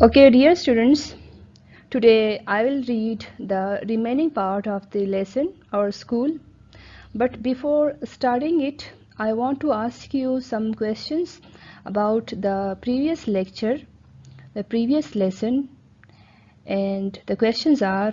Okay, dear students, today I will read the remaining part of the lesson, our school. But before starting it, I want to ask you some questions about the previous lecture, the previous lesson, and the questions are.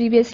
previous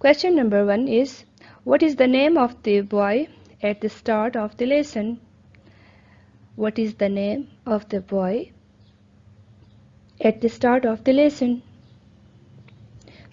Question number 1 is, what is the name of the boy at the start of the lesson? What is the name of the boy at the start of the lesson?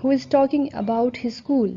Who is talking about his school?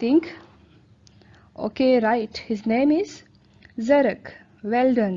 Think. Okay, right. His name is Zarak. Well done.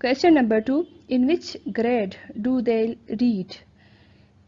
Question number 2. In which grade do they read?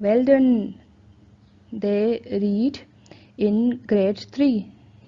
Well done. They read in grade 3.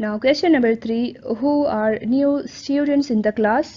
Now question number 3. Who are new students in the class?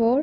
4.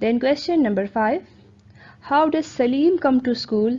Then question number 5. How does Salim come to school?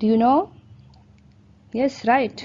Do you know? Yes, right.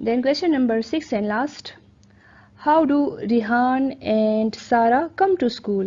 Then question number 6 and last. How do Rihan and Sara come to school?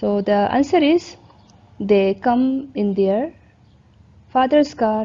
So the answer is they come in their father's car.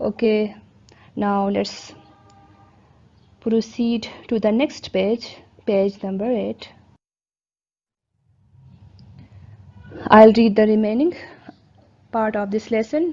Okay, now let's proceed to the next page, page number 8. I'll read the remaining part of this lesson.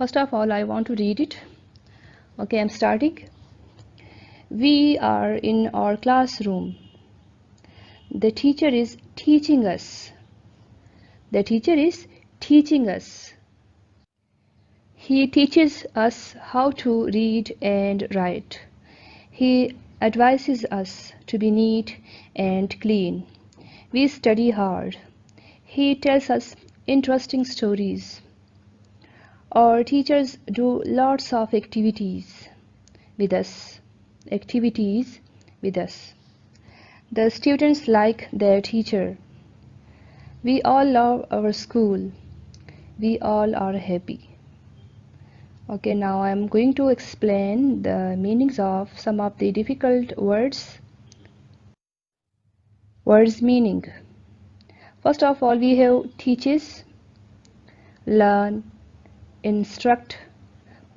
First of all, I want to read it. Okay, I'm starting. We are in our classroom. The teacher is teaching us. The teacher is teaching us. He teaches us how to read and write. He advises us to be neat and clean. We study hard. He tells us interesting stories. Our teachers do lots of activities with us. The students like their teacher. We all love our school. We all are happy. Okay, now I am going to explain the meanings of some of the difficult words. Words meaning. First of all, we have teaches, learn, instruct,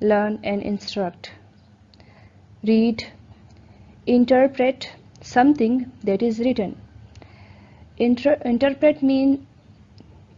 Learn and instruct. Read, interpret something that is written. Interpret mean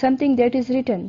Something that is written,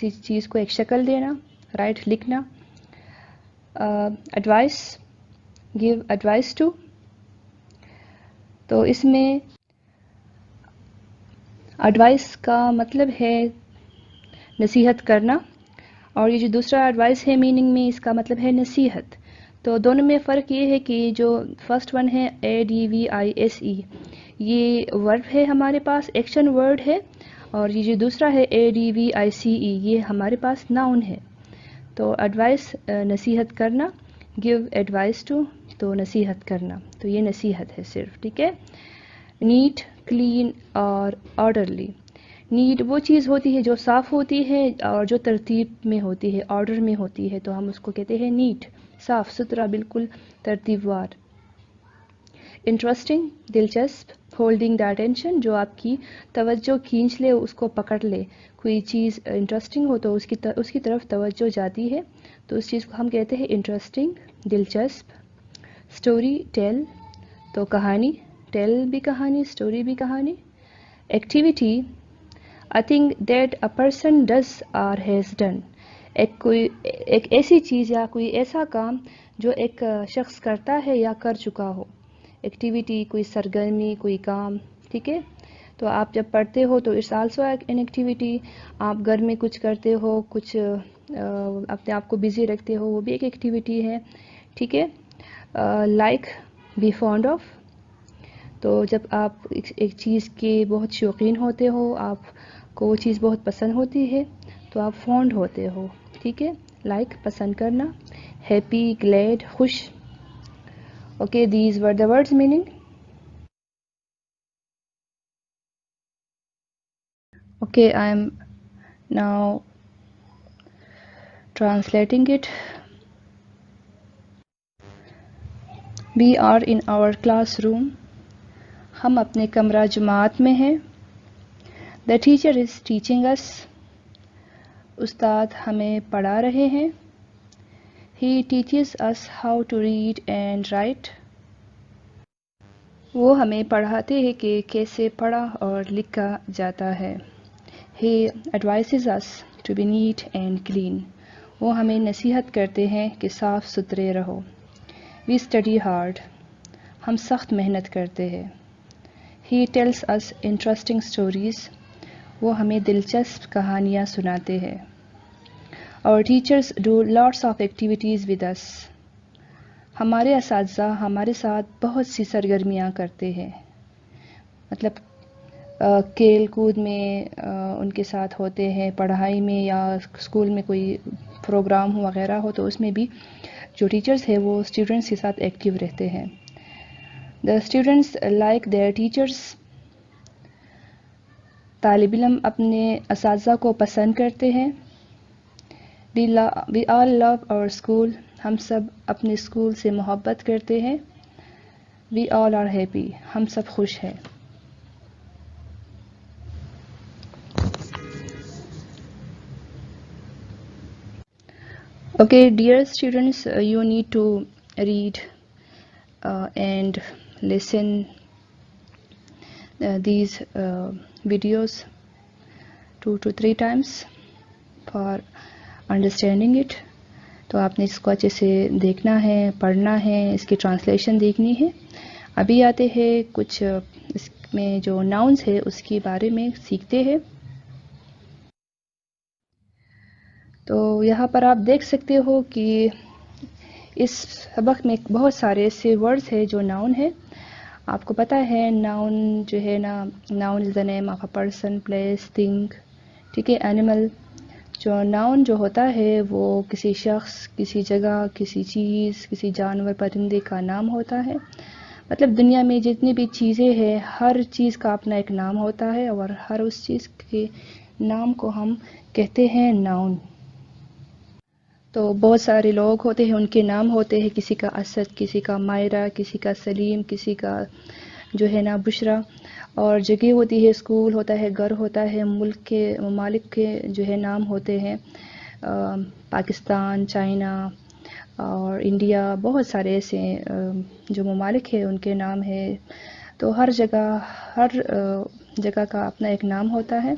کسی چیز کو ایک شکل دینا، write, لکھنا. Advice, give advice to. تو اس میں ایڈوائس کا مطلب ہے نصیحت کرنا، اور یہ جو دوسرا ایڈوائس ہے میننگ میں، اس کا مطلب ہے نصیحت. تو دونوں میں فرق یہ ہے کہ جو فرسٹ ون ہے ADVISE، یہ ورب ہے ہمارے پاس، ایکشن ورڈ ہے، اور یہ جو دوسرا ہے ADVICE، یہ ہمارے پاس ناؤن ہے. تو ایڈوائس نصیحت کرنا، گیو ایڈوائس ٹو تو نصیحت کرنا، تو یہ نصیحت ہے صرف. ٹھیک ہے. نیٹ، کلین اور آرڈرلی. نیٹ وہ چیز ہوتی ہے جو صاف ہوتی ہے اور جو ترتیب میں ہوتی ہے، آرڈر میں ہوتی ہے، تو ہم اس کو کہتے ہیں نیٹ، صاف ستھرا، بالکل ترتیب وار. انٹرسٹنگ، دلچسپ. ہولڈنگ دا اٹینشن، جو آپ کی توجہ کھینچ لے، اس کو پکڑ لے. کوئی چیز انٹرسٹنگ ہو تو اس کی طرف توجہ جاتی ہے، تو اس چیز کو ہم کہتے ہیں انٹرسٹنگ، دلچسپ. اسٹوری، ٹیل، تو کہانی، ٹیل بھی کہانی، اسٹوری بھی کہانی. Activity, a thing that a person does or has done. ایک ایسی چیز یا کوئی ایسا کام جو ایک شخص کرتا ہے یا کر چکا ہو. ایکٹیویٹی، کوئی سرگرمی، کوئی کام. ٹھیک ہے. تو آپ جب پڑھتے ہو تو اٹس آلسو این ایکٹیویٹی. آپ گھر میں کچھ کرتے ہو، کچھ اپنے آپ کو بزی رکھتے ہو، وہ بھی ایک ایکٹیویٹی ہے. ٹھیک ہے. Like, be fond of. تو جب آپ ایک چیز کے بہت شوقین ہوتے ہو، آپ کو وہ چیز بہت پسند ہوتی ہے، تو آپ فونڈ ہوتے ہو. ٹھیک ہے. لائک، پسند کرنا. ہیپی، گلیڈ، خوش. Okay, these were the words meaning. Okay, I am now translating it. We are in our classroom. ہم اپنے کمرہ جماعت میں ہیں. The teacher is teaching us. استاد ہمیں پڑھا رہے ہیں. He teaches us how to read and write. وہ ہمیں پڑھاتے ہیں کہ کیسے پڑھا اور لکھا جاتا ہے. He advises us to be neat and clean. وہ ہمیں نصیحت کرتے ہیں کہ صاف ستھرے رہو. We study hard. ہم سخت محنت کرتے ہیں. He tells us interesting stories. وہ ہمیں دلچسپ کہانیاں سناتے ہیں. اور teachers do lots of activities with us. ہمارے اساتذہ ہمارے ساتھ بہت سی سرگرمیاں کرتے ہیں. مطلب کھیل کود میں ان کے ساتھ ہوتے ہیں، پڑھائی میں یا اسکول میں کوئی پروگرام ہو وغیرہ ہو، تو اس میں بھی جو ٹیچرس ہیں وہ اسٹوڈنٹس کے ساتھ ایکٹیو رہتے ہیں. The students like their teachers. طالب علم اپنے اساتذہ کو پسند کرتے ہیں. We all love our school. ہم سب اپنے اسکول سے محبت کرتے ہیں. We all are happy. ہم سب خوش ہیں. Okay, dear students, you need to read and listen these videos 2 to 3 times for understanding it. تو آپ نے اس کو اچھے سے دیکھنا ہے، پڑھنا ہے، اس کی ٹرانسلیشن دیکھنی ہے. ابھی آتے ہیں کچھ اس میں جو ناؤنس ہے اس کے بارے میں سیکھتے ہیں. تو یہاں پر آپ دیکھ سکتے ہو کہ اس سبق میں بہت سارے ایسے ورڈز ہیں جو ناؤن ہے. آپ کو پتہ ہے ناؤن جو ہے نا، noun is the name of a person, place, thing. ٹھیک ہے. اینیمل، جو ناؤن جو ہوتا ہے وہ کسی شخص، کسی جگہ، کسی چیز، کسی جانور، پرندے کا نام ہوتا ہے. مطلب دنیا میں جتنی بھی چیزیں ہیں، ہر چیز کا اپنا ایک نام ہوتا ہے، اور ہر اس چیز کے نام کو ہم کہتے ہیں ناؤن. تو بہت سارے لوگ ہوتے ہیں، ان کے نام ہوتے ہیں. کسی کا اسد، کسی کا مائرہ، کسی کا سلیم، کسی کا جو ہے نا بشرا. اور جگہ ہوتی ہے، اسکول ہوتا ہے، گھر ہوتا ہے، ملک کے، ممالک کے جو ہے نام ہوتے ہیں. پاکستان، چائنا اور انڈیا، بہت سارے ایسے جو ممالک ہیں ان کے نام ہے. تو ہر جگہ کا اپنا ایک نام ہوتا ہے.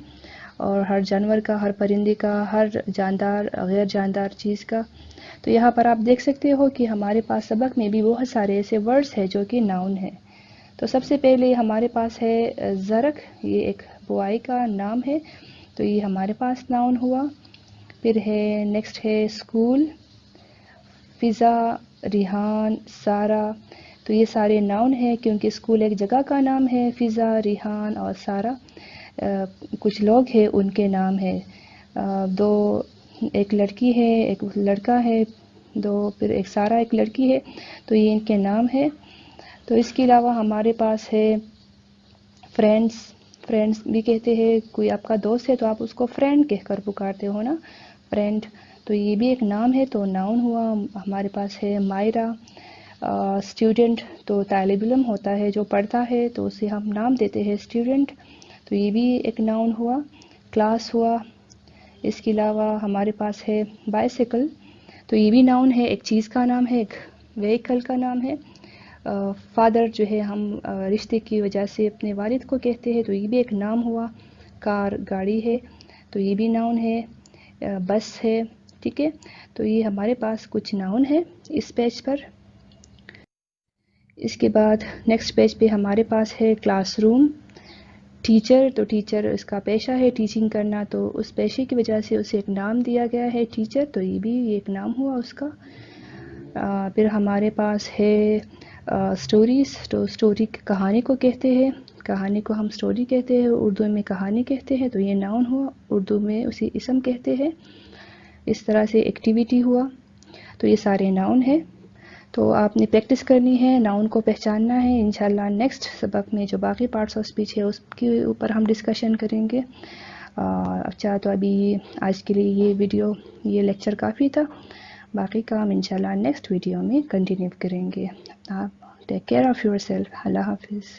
اور ہر جانور کا، ہر پرندے کا، ہر جاندار غیر جاندار چیز کا. تو یہاں پر آپ دیکھ سکتے ہو کہ ہمارے پاس سبق میں بھی بہت سارے ایسے ورڈز ہیں جو کہ ناؤن ہے. تو سب سے پہلے ہمارے پاس ہے زرق، یہ ایک بوائی کا نام ہے، تو یہ ہمارے پاس ناؤن ہوا. پھر ہے نیکسٹ ہے اسکول، فضا، ریحان، سارا. تو یہ سارے ناؤن ہیں کیونکہ اسکول ایک جگہ کا نام ہے. فضا، ریحان اور سارا کچھ لوگ ہیں ان کے نام ہے. دو، ایک لڑکی ہے ایک لڑکا ہے، پھر ایک سارا ایک لڑکی ہے، تو یہ ان کے نام ہے. تو اس کے علاوہ ہمارے پاس ہے فرینڈس بھی کہتے ہیں. کوئی آپ کا دوست ہے تو آپ اس کو فرینڈ کہہ کر پکارتے ہو نا، فرینڈ. تو یہ بھی ایک نام ہے، تو ناؤن ہوا. ہمارے پاس ہے مائرہ، اسٹوڈنٹ، تو طالب علم ہوتا ہے جو پڑھتا ہے تو اسے ہم نام دیتے ہیں اسٹوڈنٹ، تو یہ بھی ایک ناؤن ہوا. کلاس ہوا. اس کے علاوہ ہمارے پاس ہے بائیسیکل، تو یہ بھی ناؤن ہے، ایک چیز کا نام ہے، ایک وہیکل کا نام ہے. فادر جو ہے ہم رشتے کی وجہ سے اپنے والد کو کہتے ہیں، تو یہ بھی ایک نام ہوا. کار گاڑی ہے، تو یہ بھی ناؤن ہے. بس ہے، ٹھیک ہے. تو یہ ہمارے پاس کچھ ناؤن ہے اس پیج پر. اس کے بعد نیکسٹ پیج پہ ہمارے پاس ہے کلاس روم. ٹیچر، تو ٹیچر اس کا پیشہ ہے ٹیچنگ کرنا، تو اس پیشے کی وجہ سے اسے ایک نام دیا گیا ہے ٹیچر، تو یہ بھی ایک نام ہوا اس کا. پھر ہمارے پاس ہے اسٹوریز، تو اسٹوری کہانی کو کہتے ہیں، کہانی کو ہم اسٹوری کہتے ہیں، اردو میں کہانی کہتے ہیں، تو یہ ناؤن ہوا. اردو میں اسے اسم کہتے ہیں. اس طرح سے ایکٹیویٹی ہوا. تو یہ سارے ناؤن ہیں. تو آپ نے پریکٹس کرنی ہے، ناؤن کو پہچاننا ہے. انشاءاللہ نیکسٹ سبق میں جو باقی پارٹس آف اسپیچ ہے اس کے اوپر ہم ڈسکشن کریں گے. اچھا، تو ابھی آج کے لیے یہ لیکچر کافی تھا. باقی کام انشاءاللہ نیکسٹ ویڈیو میں کنٹینیو کریں گے. آپ take care of yourself. اللہ حافظ.